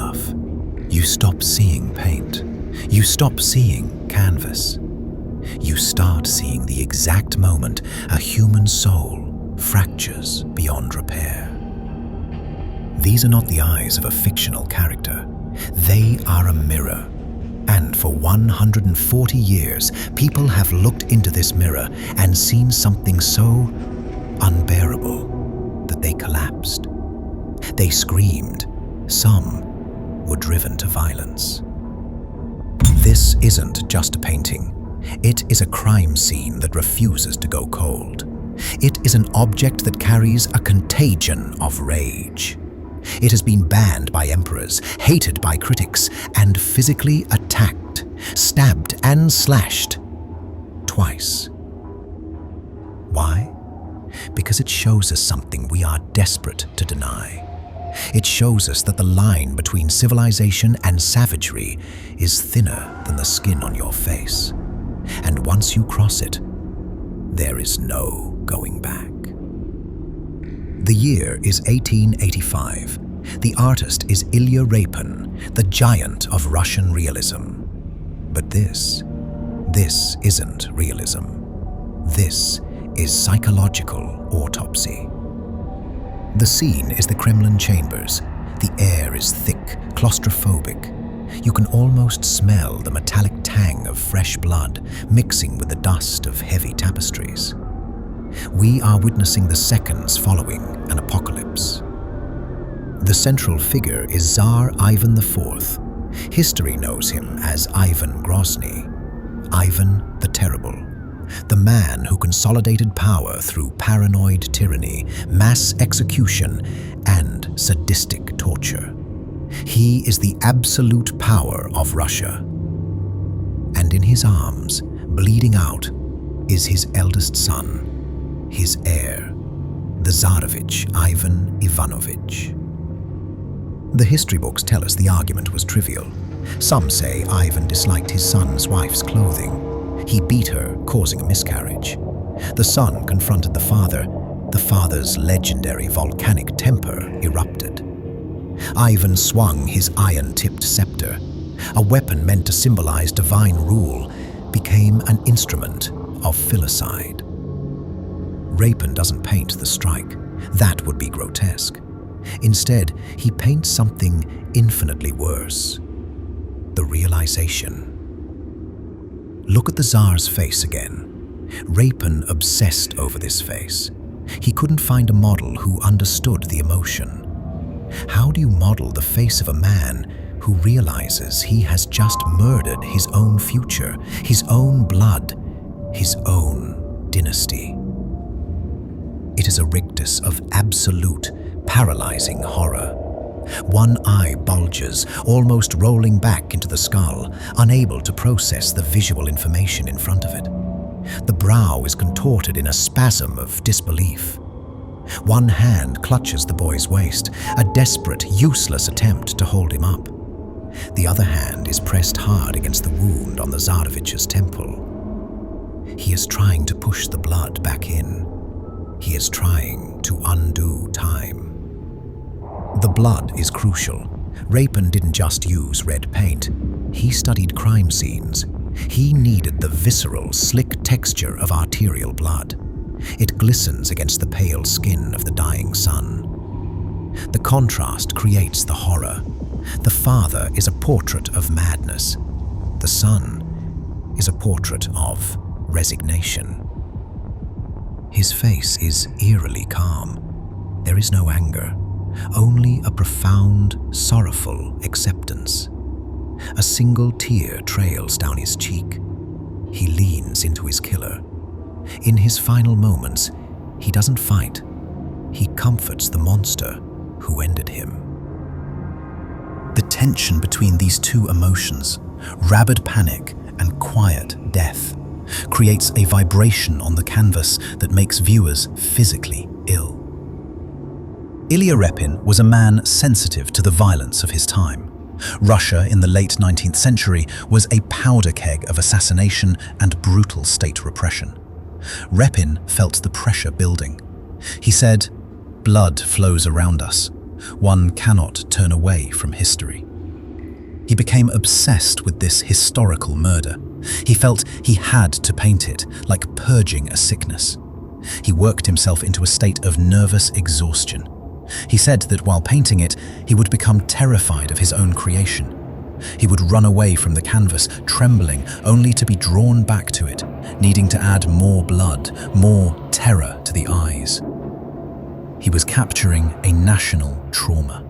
enough, you stop seeing paint. You stop seeing canvas. You start seeing the exact moment a human soul fractures beyond repair. These are not the eyes of a fictional character. They are a mirror. And for 140 years, people have looked into this mirror and seen something so unbearable that they collapsed. They screamed. Some were driven to violence. This isn't just a painting. It is a crime scene that refuses to go cold. It is an object that carries a contagion of rage. It has been banned by emperors, hated by critics, and physically attacked, stabbed and slashed twice. Why? Because it shows us something we are desperate to deny. It shows us that the line between civilization and savagery is thinner than the skin on your face. And once you cross it, there is no going back. The year is 1885. The artist is Ilya Repin, the giant of Russian realism. But this isn't realism. This is psychological autopsy. The scene is the Kremlin chambers. The air is thick, claustrophobic. You can almost smell the metallic tang of fresh blood mixing with the dust of heavy tapestries. We are witnessing the seconds following an apocalypse. The central figure is Tsar Ivan IV. History knows him as Ivan Grozny, Ivan the Terrible, the man who consolidated power through paranoid tyranny, mass execution, and sadistic torture. He is the absolute power of Russia. And in his arms, bleeding out, is his eldest son, his heir, the Tsarevich Ivan Ivanovich. The history books tell us the argument was trivial. Some say Ivan disliked his son's wife's clothing. He beat her, causing a miscarriage. The son confronted the father. The father's legendary volcanic temper erupted. Ivan swung his iron-tipped scepter. A weapon meant to symbolize divine rule became an instrument of filicide. Repin doesn't paint the strike. That would be grotesque. Instead, he paints something infinitely worse. The realization. Look at the Tsar's face again. Repin obsessed over this face. He couldn't find a model who understood the emotion. How do you model the face of a man who realizes he has just murdered his own future, his own blood, his own dynasty? It is a rictus of absolute, paralyzing horror. One eye bulges, almost rolling back into the skull, unable to process the visual information in front of it. The brow is contorted in a spasm of disbelief. One hand clutches the boy's waist, a desperate, useless attempt to hold him up. The other hand is pressed hard against the wound on the Tsarevich's temple. He is trying to push the blood back in. He is trying to undo time. The blood is crucial. Repin didn't just use red paint. He studied crime scenes. He needed the visceral, slick texture of arterial blood. It glistens against the pale skin of the dying son. The contrast creates the horror. The father is a portrait of madness. The son is a portrait of resignation. His face is eerily calm. There is no anger, only a profound, sorrowful acceptance. A single tear trails down his cheek. He leans into his killer. In his final moments, he doesn't fight. He comforts the monster who ended him. The tension between these two emotions, rabid panic and quiet death, creates a vibration on the canvas that makes viewers physically ill. Ilya Repin was a man sensitive to the violence of his time. Russia in the late 19th century was a powder keg of assassination and brutal state repression. Repin felt the pressure building. He said, "Blood flows around us. One cannot turn away from history." He became obsessed with this historical murder. He felt he had to paint it, like purging a sickness. He worked himself into a state of nervous exhaustion. He said that while painting it, he would become terrified of his own creation. He would run away from the canvas, trembling, only to be drawn back to it, needing to add more blood, more terror to the eyes. He was capturing a national trauma.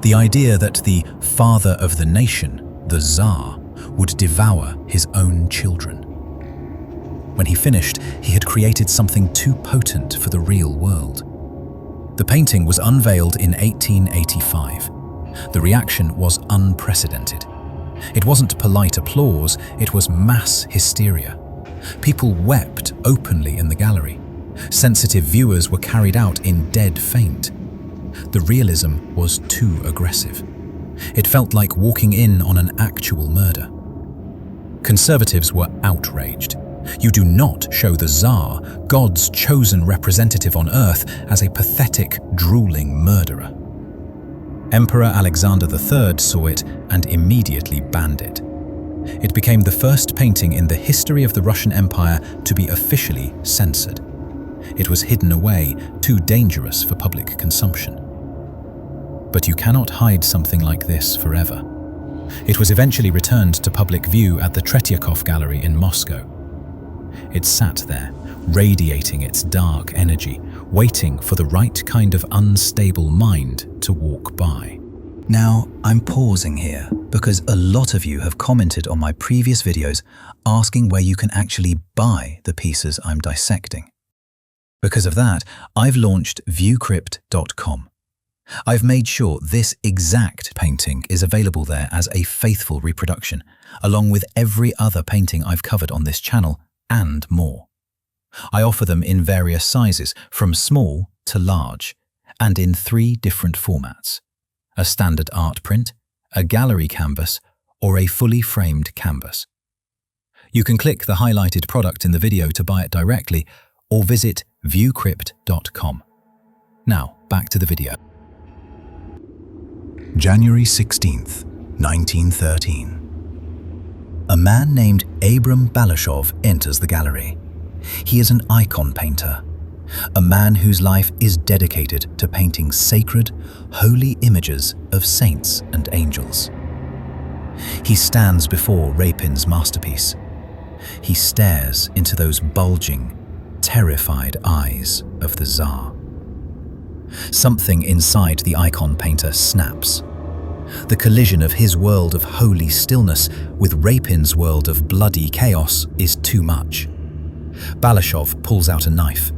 The idea that the father of the nation, the Tsar, would devour his own children. When he finished, he had created something too potent for the real world. The painting was unveiled in 1885. The reaction was unprecedented. It wasn't polite applause, it was mass hysteria. People wept openly in the gallery. Sensitive viewers were carried out in dead faint. The realism was too aggressive. It felt like walking in on an actual murder. Conservatives were outraged. You do not show the Tsar, God's chosen representative on earth, as a pathetic, drooling murderer. Emperor Alexander III saw it and immediately banned it. It became the first painting in the history of the Russian Empire to be officially censored. It was hidden away, too dangerous for public consumption. But you cannot hide something like this forever. It was eventually returned to public view at the Tretyakov Gallery in Moscow. It sat there, radiating its dark energy, waiting for the right kind of unstable mind to walk by. Now, I'm pausing here because a lot of you have commented on my previous videos asking where you can actually buy the pieces I'm dissecting. Because of that, I've launched viewcrypt.com. I've made sure this exact painting is available there as a faithful reproduction, along with every other painting I've covered on this channel and more. I offer them in various sizes, from small to large, and in 3 different formats: a standard art print, a gallery canvas, or a fully framed canvas. You can click the highlighted product in the video to buy it directly, or visit viewcrypt.com. Now, back to the video. January 16th, 1913. A man named Abram Balashov enters the gallery. He is an icon painter, a man whose life is dedicated to painting sacred, holy images of saints and angels. He stands before Repin's masterpiece. He stares into those bulging, terrified eyes of the Tsar. Something inside the icon painter snaps. The collision of his world of holy stillness with Repin's world of bloody chaos is too much. Balashov pulls out a knife.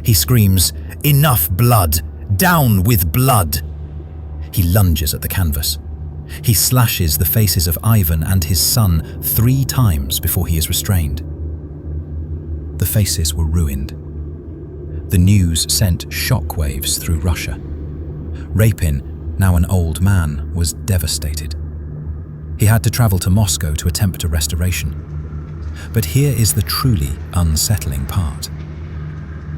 He screams, "Enough blood! Down with blood!" He lunges at the canvas. He slashes the faces of Ivan and his son 3 times before he is restrained. The faces were ruined. The news sent shockwaves through Russia. Repin, now an old man, was devastated. He had to travel to Moscow to attempt a restoration. But here is the truly unsettling part.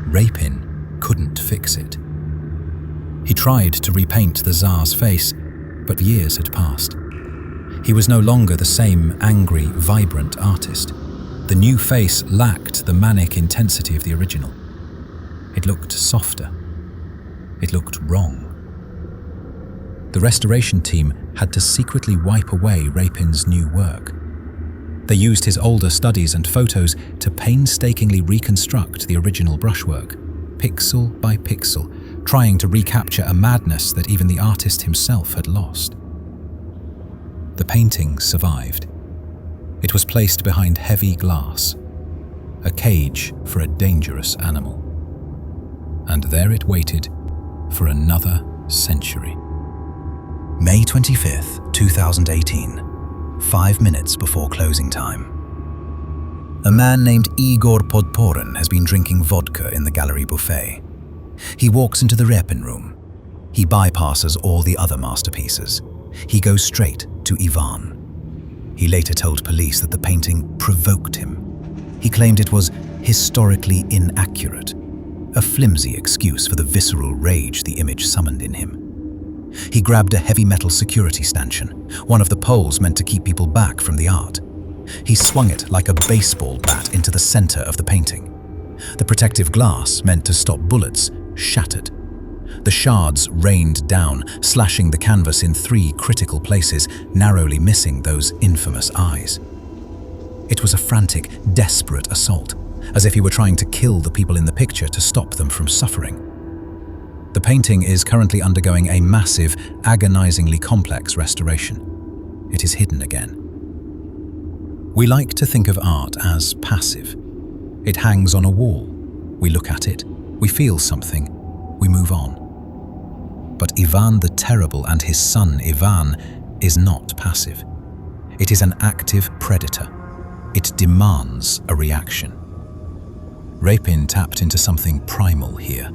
Repin couldn't fix it. He tried to repaint the Tsar's face, but years had passed. He was no longer the same angry, vibrant artist. The new face lacked the manic intensity of the original. It looked softer. It looked wrong. The restoration team had to secretly wipe away Repin's new work. They used his older studies and photos to painstakingly reconstruct the original brushwork, pixel by pixel, trying to recapture a madness that even the artist himself had lost. The painting survived. It was placed behind heavy glass, a cage for a dangerous animal. And there it waited for another century. May 25th, 2018, 5 minutes before closing time. A man named Igor Podporin has been drinking vodka in the gallery buffet. He walks into the Repin room. He bypasses all the other masterpieces. He goes straight to Ivan. He later told police that the painting provoked him. He claimed it was historically inaccurate, a flimsy excuse for the visceral rage the image summoned in him. He grabbed a heavy metal security stanchion, one of the poles meant to keep people back from the art. He swung it like a baseball bat into the center of the painting. The protective glass, meant to stop bullets, shattered. The shards rained down, slashing the canvas in 3 critical places, narrowly missing those infamous eyes. It was a frantic, desperate assault, as if he were trying to kill the people in the picture to stop them from suffering. The painting is currently undergoing a massive, agonizingly complex restoration. It is hidden again. We like to think of art as passive. It hangs on a wall. We look at it, we feel something, we move on. But Ivan the Terrible and his son Ivan is not passive. It is an active predator. It demands a reaction. Repin tapped into something primal here.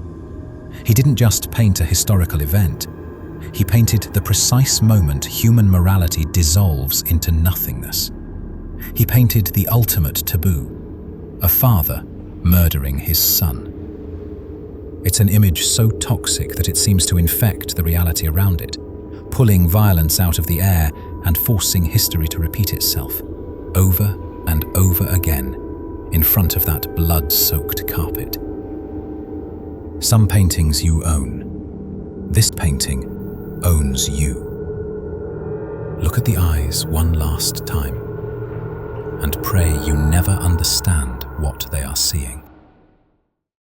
He didn't just paint a historical event. He painted the precise moment human morality dissolves into nothingness. He painted the ultimate taboo, a father murdering his son. It's an image so toxic that it seems to infect the reality around it, pulling violence out of the air and forcing history to repeat itself, over and over again, in front of that blood-soaked carpet. Some paintings you own. This painting owns you. Look at the eyes one last time, and pray you never understand what they are seeing.